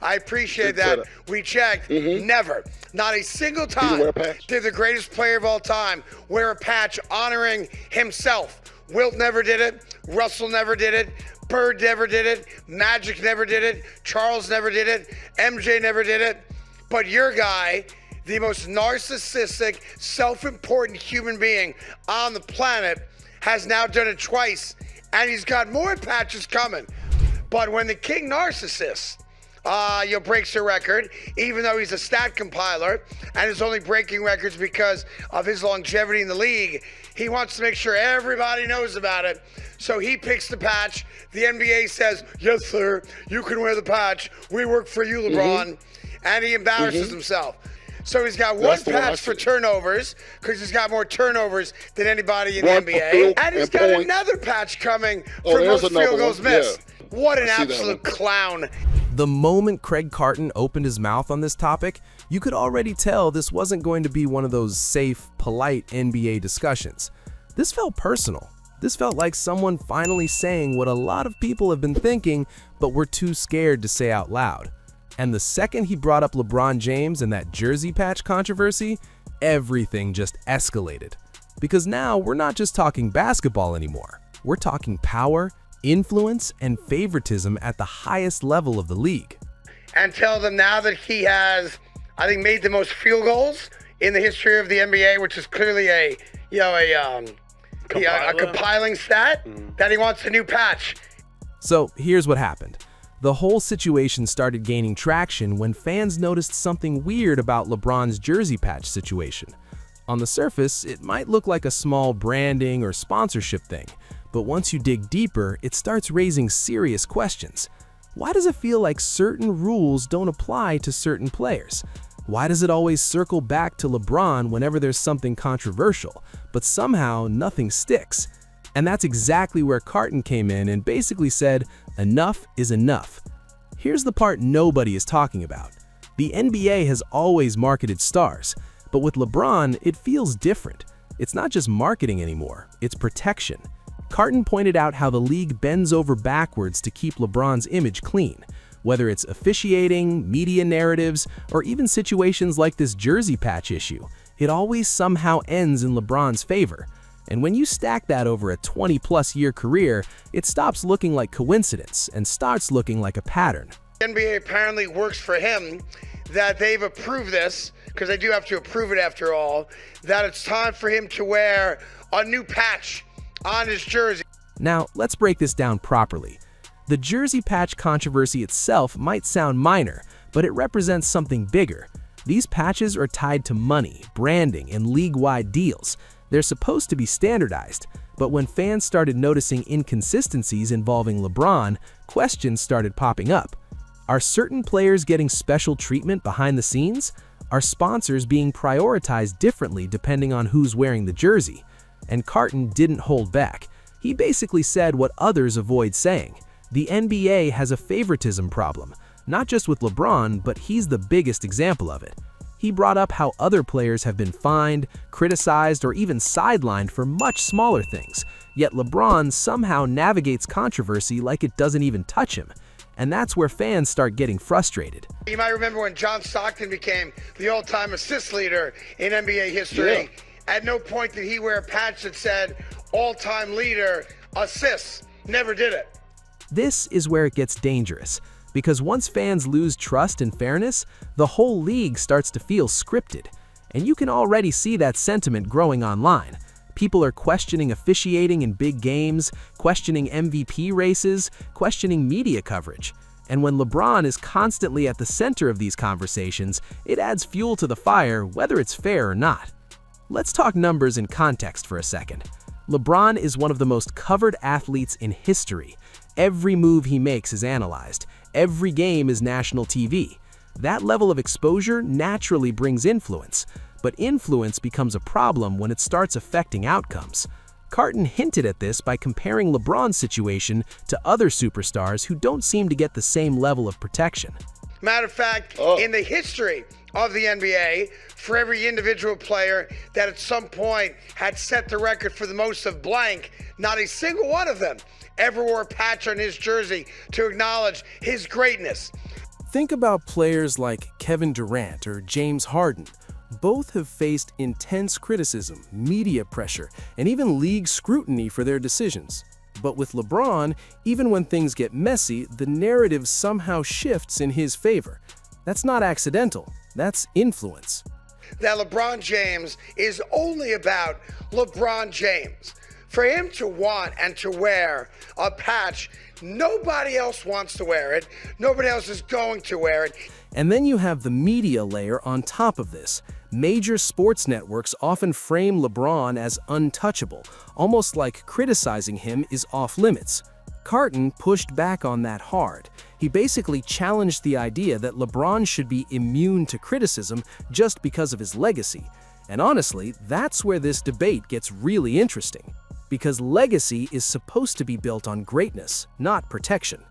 I appreciate that. We checked. Never. Not a single time did the greatest player of all time wear a patch honoring himself. Wilt never did it. Russell never did it. Bird never did it. Magic never did it. Charles never did it. MJ never did it. But your guy, the most narcissistic, self-important human being on the planet, has now done it twice, and he's got more patches coming. But when the king narcissist breaks a record, even though he's a stat compiler and is only breaking records because of his longevity in the league, he wants to make sure everybody knows about it. So he picks the patch. The NBA says, yes, sir, you can wear the patch. We work for you, LeBron. And he embarrasses himself. So he's got one patch for turnovers, because he's got more turnovers than anybody in the NBA. And he's got another patch coming for most field goals missed. What an absolute clown. The moment Craig Carton opened his mouth on this topic, you could already tell this wasn't going to be one of those safe, polite NBA discussions. This felt personal. This felt like someone finally saying what a lot of people have been thinking, but were too scared to say out loud. And the second he brought up LeBron James and that jersey patch controversy, everything just escalated. Because now we're not just talking basketball anymore. We're talking power, influence, and favoritism at the highest level of the league. And tell them now that he has, I think, made the most field goals in the history of the NBA, which is clearly a compiling stat, that he wants a new patch. So here's what happened. The whole situation started gaining traction when fans noticed something weird about LeBron's jersey patch situation. On the surface, it might look like a small branding or sponsorship thing, but once you dig deeper, it starts raising serious questions. Why does it feel like certain rules don't apply to certain players? Why does it always circle back to LeBron whenever there's something controversial, but somehow nothing sticks? And that's exactly where Carton came in and basically said, enough is enough. Here's the part nobody is talking about. The NBA has always marketed stars, but with LeBron, it feels different. It's not just marketing anymore, it's protection. Carton pointed out how the league bends over backwards to keep LeBron's image clean. Whether it's officiating, media narratives, or even situations like this jersey patch issue, it always somehow ends in LeBron's favor. And when you stack that over a 20-plus year career, it stops looking like coincidence and starts looking like a pattern. The NBA apparently works for him that they've approved this, because they do have to approve it after all, that it's time for him to wear a new patch on his jersey. Now, let's break this down properly. The jersey patch controversy itself might sound minor, but it represents something bigger. These patches are tied to money, branding, and league-wide deals. They're supposed to be standardized, but when fans started noticing inconsistencies involving LeBron, questions started popping up. Are certain players getting special treatment behind the scenes? Are sponsors being prioritized differently depending on who's wearing the jersey? And Carton didn't hold back. He basically said what others avoid saying. The NBA has a favoritism problem, not just with LeBron, but he's the biggest example of it. He brought up how other players have been fined, criticized, or even sidelined for much smaller things, yet LeBron somehow navigates controversy like it doesn't even touch him. And that's where fans start getting frustrated. You might remember when John Stockton became the all-time assist leader in NBA history. At no point did he wear a patch that said all-time leader assists. Never did it. This is where it gets dangerous, because once fans lose trust and fairness, the whole league starts to feel scripted. And you can already see that sentiment growing online. People are questioning officiating in big games, questioning MVP races, questioning media coverage. And when LeBron is constantly at the center of these conversations, it adds fuel to the fire, whether it's fair or not. Let's talk numbers and context for a second. LeBron is one of the most covered athletes in history. Every move he makes is analyzed. Every game is national TV. That level of exposure naturally brings influence, but influence becomes a problem when it starts affecting outcomes. Carton hinted at this by comparing LeBron's situation to other superstars who don't seem to get the same level of protection. Matter of fact, in the history of the NBA, for every individual player that at some point had set the record for the most of blank, not a single one of them ever wore a patch on his jersey to acknowledge his greatness. Think about players like Kevin Durant or James Harden. Both have faced intense criticism, media pressure, and even league scrutiny for their decisions. But with LeBron, even when things get messy, the narrative somehow shifts in his favor. That's not accidental, that's influence. That LeBron James is only about LeBron James. For him to want and to wear a patch, nobody else wants to wear it. Nobody else is going to wear it. And then you have the media layer on top of this. Major sports networks often frame LeBron as untouchable, almost like criticizing him is off-limits. Carton pushed back on that hard. He basically challenged the idea that LeBron should be immune to criticism just because of his legacy. And honestly, that's where this debate gets really interesting. Because legacy is supposed to be built on greatness, not protection.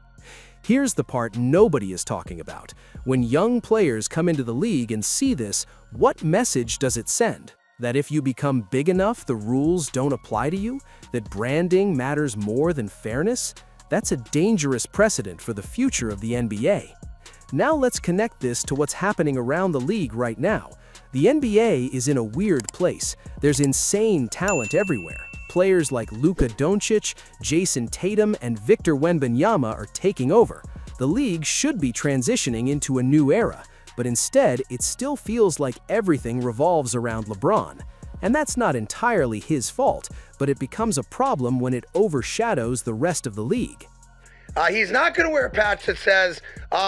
Here's the part nobody is talking about. When young players come into the league and see this, what message does it send? That if you become big enough, the rules don't apply to you? That branding matters more than fairness? That's a dangerous precedent for the future of the NBA. Now let's connect this to what's happening around the league right now. The NBA is in a weird place. There's insane talent everywhere. Players like Luka Doncic, Jason Tatum, and Victor Wembanyama are taking over. The league should be transitioning into a new era, but instead, it still feels like everything revolves around LeBron. And that's not entirely his fault, but it becomes a problem when it overshadows the rest of the league. He's not going to wear a patch that says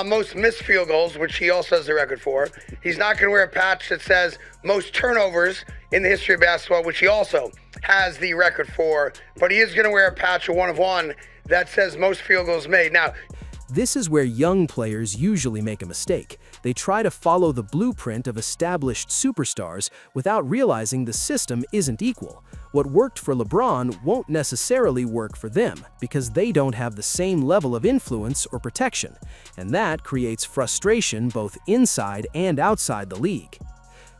most missed field goals, which he also has the record for. He's not going to wear a patch that says most turnovers in the history of basketball, which he also has the record for. But he is going to wear a patch, a 1 of 1, that says most field goals made. Now, this is where young players usually make a mistake. They try to follow the blueprint of established superstars without realizing the system isn't equal. What worked for LeBron won't necessarily work for them because they don't have the same level of influence or protection, and that creates frustration both inside and outside the league.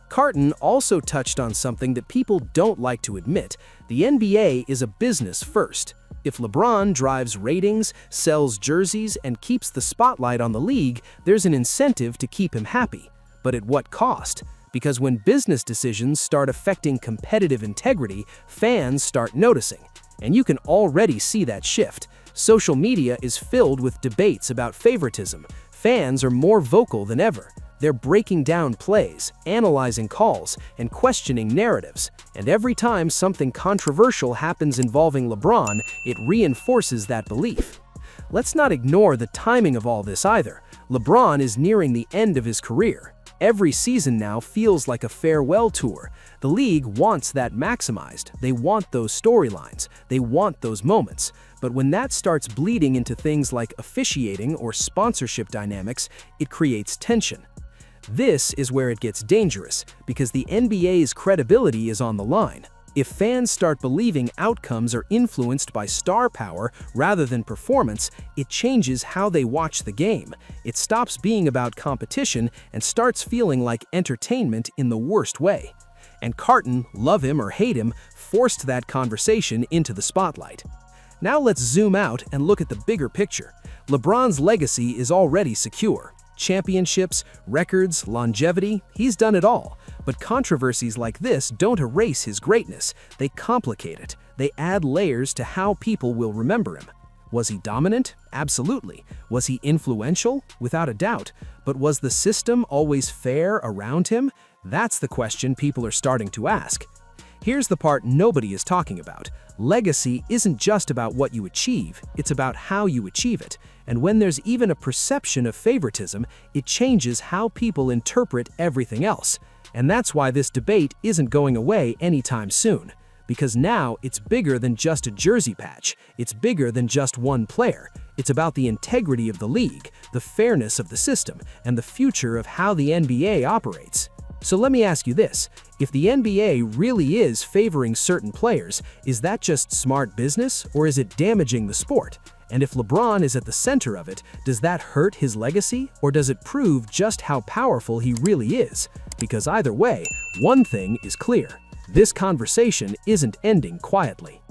Carton also touched on something that people don't like to admit. The NBA is a business first. If LeBron drives ratings, sells jerseys, and keeps the spotlight on the league, there's an incentive to keep him happy. But at what cost? Because when business decisions start affecting competitive integrity, fans start noticing. And you can already see that shift. Social media is filled with debates about favoritism. Fans are more vocal than ever. They're breaking down plays, analyzing calls, and questioning narratives. And every time something controversial happens involving LeBron, it reinforces that belief. Let's not ignore the timing of all this either. LeBron is nearing the end of his career. Every season now feels like a farewell tour. The league wants that maximized. They want those storylines. They want those moments. But when that starts bleeding into things like officiating or sponsorship dynamics, it creates tension. This is where it gets dangerous, because the NBA's credibility is on the line. If fans start believing outcomes are influenced by star power rather than performance, it changes how they watch the game. It stops being about competition and starts feeling like entertainment in the worst way. And Carton, love him or hate him, forced that conversation into the spotlight. Now let's zoom out and look at the bigger picture. LeBron's legacy is already secure. Championships, records, longevity, he's done it all. But controversies like this don't erase his greatness. They complicate it. They add layers to how people will remember him. Was he dominant? Absolutely. Was he influential? Without a doubt. But was the system always fair around him? That's the question people are starting to ask. Here's the part nobody is talking about. Legacy isn't just about what you achieve, it's about how you achieve it. And when there's even a perception of favoritism, it changes how people interpret everything else. And that's why this debate isn't going away anytime soon. Because now it's bigger than just a jersey patch. It's bigger than just one player. It's about the integrity of the league, the fairness of the system, and the future of how the NBA operates. So let me ask you this. If the NBA really is favoring certain players, is that just smart business or is it damaging the sport? And if LeBron is at the center of it, does that hurt his legacy or does it prove just how powerful he really is? Because either way, one thing is clear. This conversation isn't ending quietly.